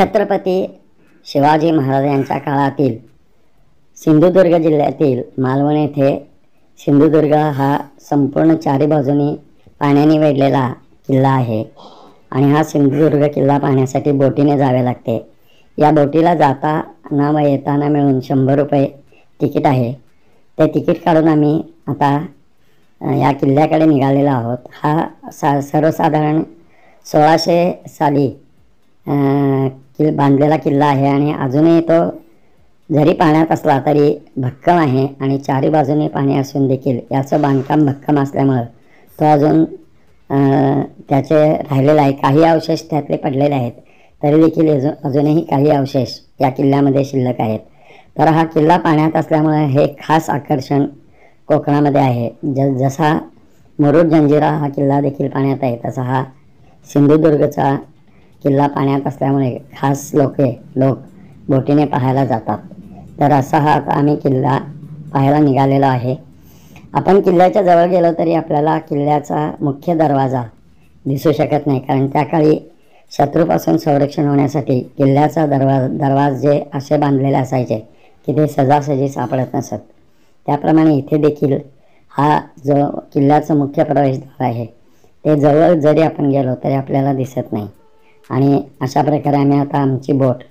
छत्रपती शिवाजी महाराज यांच्या काळातील सिंधुदुर्ग जिल्ह्यातील मालवण येथे सिंधुदुर्ग हा संपूर्ण चारी बाजूनी पाण्याने वेढलेला किल्ला आहे आणि हा सिंधुदुर्ग किल्ला पाहण्यासाठी बोटीने जावे लागते। या बोटीला जाताना व येताना मिळून 100 रुपये तिकीट आहे। ते तिकीट काढून आम्ही आता या किल्ल्याकडे निघालेलो आहोत। हा सर्वसाधारण 1600 साली बांधलेला किल्ला आहे आणि अजूनही तो जरी पाण्यात असला तरी भक्कम आहे आणि चारी बाजूने पाणी असून देखील याचं बांधकाम भक्कम असल्यामुळे तो अजून त्याचे राहिलेले आहे। काही अवशेष त्यातले पडलेले आहेत तरी देखील अजूनही काही अवशेष या किल्ल्यामध्ये शिल्लक आहेत। तर हा किल्ला पाण्यात असल्यामुळे हे खास आकर्षण कोकणामध्ये आहे। जसा मुरुड जंजिरा हा किल्ला देखील पाण्यात आहे तसा हा सिंधुदुर्गचा किल्ला पाण्यात असल्यामुळे खास लोक बोटीने पाहायला जातात। तर असा हा आता आम्ही किल्ला पाहायला निघालेलो आहे। आपण किल्ल्याच्या जवळ गेलो तरी आपल्याला किल्ल्याचा मुख्य दरवाजा दिसू शकत नाही, कारण त्या काळी शत्रूपासून संरक्षण होण्यासाठी किल्ल्याचा दरवाजे असे बांधलेले असायचे की ते सहजासहजी सापडत नसत। त्याप्रमाणे इथे देखील हा जो किल्ल्याचा मुख्य प्रवेशद्वार आहे ते जवळ जरी आपण गेलो तरी आपल्याला दिसत नाही आणि अशा प्रकारे आम्ही आता आमची बोट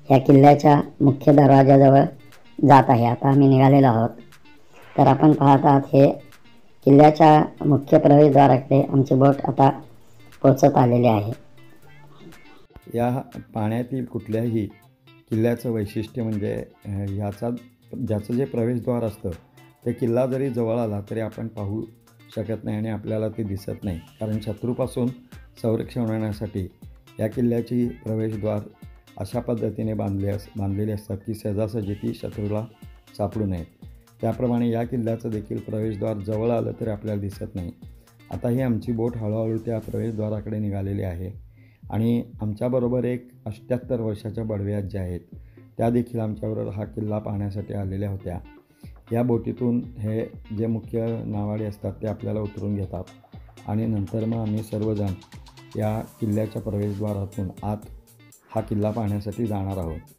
या किल्ल्याच्या मुख्य दरवाजाजवळ जात आहे। आता आम्ही निघालेलो आहोत। तर आपण पाहत आहात हे किल्ल्याच्या मुख्य प्रवेशद्वाराकडे आमची बोट आता पोहोचत आलेली आहे। या पाण्यातील कुठल्याही किल्ल्याचं वैशिष्ट्य म्हणजे ज्याचं जे प्रवेशद्वार असतं ते किल्ला जरी जवळ आला तरी आपण पाहू शकत नाही आणि आपल्याला ते दिसत नाही, कारण शत्रूपासून संरक्षण होण्यासाठी या किल्ल्याची प्रवेशद्वार अशा पद्धतीने बांधलेली असतात की सहजासहजी ती शत्रूला सापडू नयेत। त्याप्रमाणे या किल्ल्याचं देखील प्रवेशद्वार जवळ आलं तरी आपल्याला दिसत नाही। आता ही आमची बोट हळूहळू त्या प्रवेशद्वाराकडे निघालेली आहे आणि आमच्याबरोबर एक 78 वर्षाच्या बडव्या ज्या आहेत त्या देखील आमच्याबरोबर हा किल्ला पाहण्यासाठी आलेल्या होत्या। या बोटीतून हे जे मुख्य नावाडे असतात ते आपल्याला उतरून घेतात आणि नंतर मग आम्ही सर्वजण या किल्ल्याच्या प्रवेशद्वारातून आत हा किल्ला पाहण्यासाठी जाणार आहोत।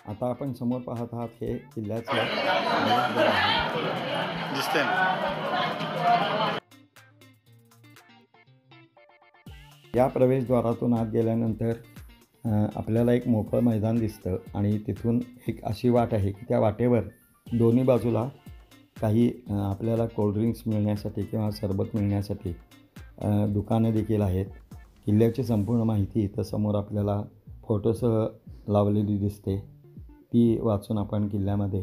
आता आपण समोर पाहत आहात हे किल्ल्याचं दिसतंय। या प्रवेशद्वारातून आत गेल्यानंतर आपल्याला एक मोकळं मैदान दिसतं आणि तिथून एक अशी वाट आहे की त्या वाटेवर दोन्ही बाजूला काही आपल्याला कोल्ड्रिंक्स मिळण्यासाठी किंवा सरबत मिळण्यासाठी दुकानं देखील आहेत। किल्ल्याची संपूर्ण माहिती इथं समोर आपल्याला फोटोसह लावलेली दिसते, ती वाचून आपण किल्ल्यामध्ये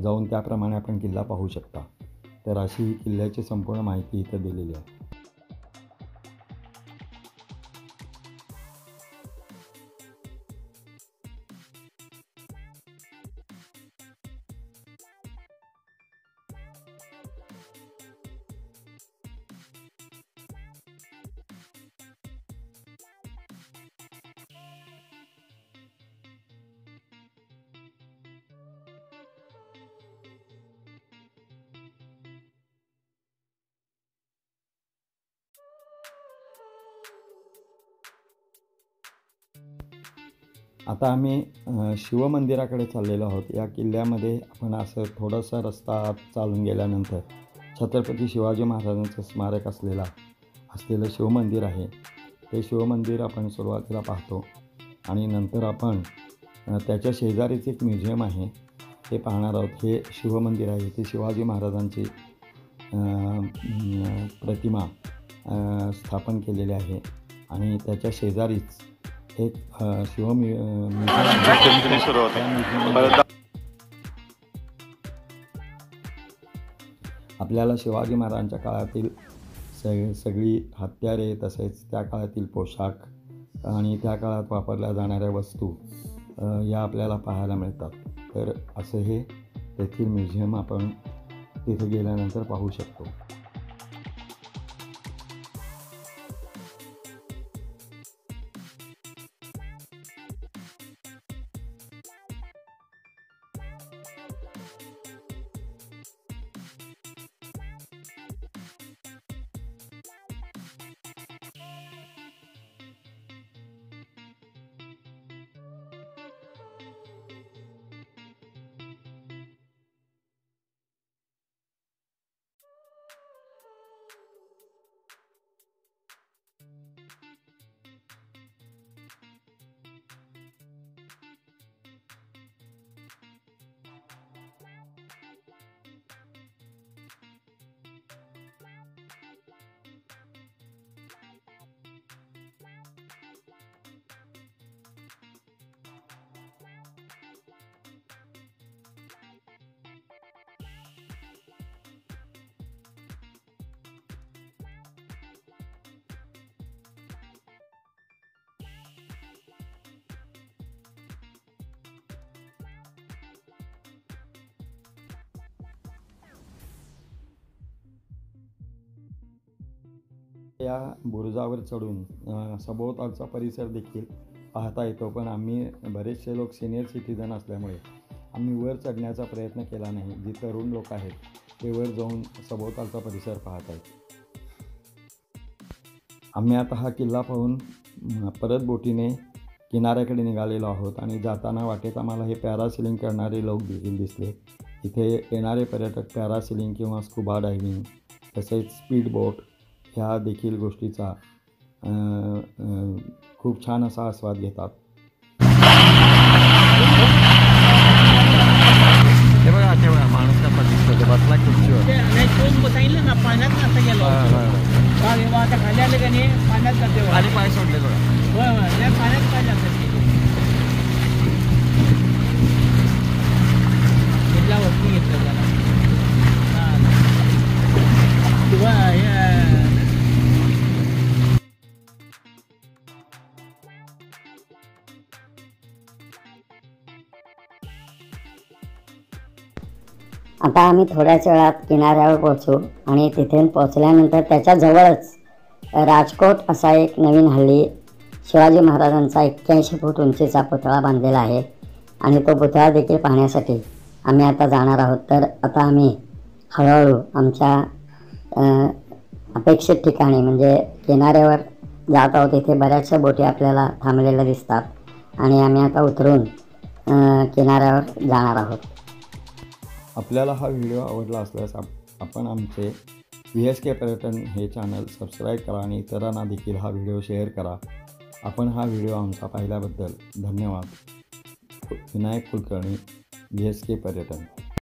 जाऊन त्याप्रमाणे आपण किल्ला पाहू शकता। तर अशी ही किल्ल्याची संपूर्ण माहिती इथं दिलेली आहे। आता आम्ही शिवमंदिराकडे चाललेलो आहोत। या किल्ल्यामध्ये आपण असं थोडासा रस्ता चालून गेल्यानंतर छत्रपती शिवाजी महाराजांचं स्मारक असलेलं शिवमंदिर आहे। ते शिवमंदिर आपण सुरुवातीला पाहतो आणि नंतर आपण त्याच्या शेजारीच एक म्युझियम आहे ते पाहणार आहोत। हे शिवमंदिर आहे, ते शिवाजी महाराजांची प्रतिमा स्थापन केलेली आहे आणि त्याच्या शेजारीच एक आपल्याला शिवाजी महाराजांच्या काळातील सगळी हत्यारे तसेच त्या काळातील पोशाख आणि त्या काळात वापरल्या जाणाऱ्या वस्तू या आपल्याला पाहायला मिळतात. तर असं हे तेथील म्युझियम आपण तिथे गेल्यानंतर पाहू शकतो. या बुरुजावर चढून सभोवतालचा परिसर देखील पाहता येतो, पण आम्ही बरेचसे लोक सिनियर सिटीजन असल्यामुळे आम्ही वर चढण्याचा प्रयत्न केला नाही. जी तरुण लोक आहेत ते वर जाऊन सभोवतालचा परिसर पाहत आहेत. आम्ही आता हा किल्ला पाहून परत बोटीने किनाऱ्याकडे निघालेलो आहोत आणि जाताना वाटेत आम्हाला हे पॅरासिलिंग करणारे लोक देखील दिसले. इथे येणारे पर्यटक पॅरासिलिंग किंवा स्कुबा डायव्हिंग तसेच स्पीड बोट ह्या देखील गोष्टीचा खूप छान असा आस्वाद घेतात. ते बघा माणूस का बसला खुर्चीवर सांगितलं ना पाण्यात नसतं गेलो आता खाली आलं का नाही पाण्यात जाते खाली पाय सोडले बघा. होय त्या पाण्यात पाय जातात कुठल्या वस्तू घेतलं त्याला आता आम्ही थोड्याच वेळात किनाऱ्यावर पोहोचू आणि तिथे पोहोचल्यानंतर त्याच्याजवळच राजकोट असा एक नवीन हल्ली शिवाजी महाराजांचा 81 फूट उंचीचा पुतळा बांधलेला आहे आणि तो पुतळा देखील पाहण्यासाठी आम्ही आता जाणार आहोत. तर आता आम्ही हळूहळू आमच्या अपेक्षित ठिकाणी म्हणजे किनाऱ्यावर जात आहोत. इथे बऱ्याचशा बोटी आपल्याला थांबलेल्या दिसतात आणि आम्ही आता उतरून किनाऱ्यावर जाणार आहोत. आपल्याला हा व्हिडिओ आवडला असल्यास आपण आमचे VSK पर्यटन हे चॅनल सबस्क्राईब करा आणि इतरांना देखील हा व्हिडिओ शेअर करा. आपण हा व्हिडिओ आमचा पाहिल्याबद्दल धन्यवाद. विनायक कुलकर्णी, VSK पर्यटन.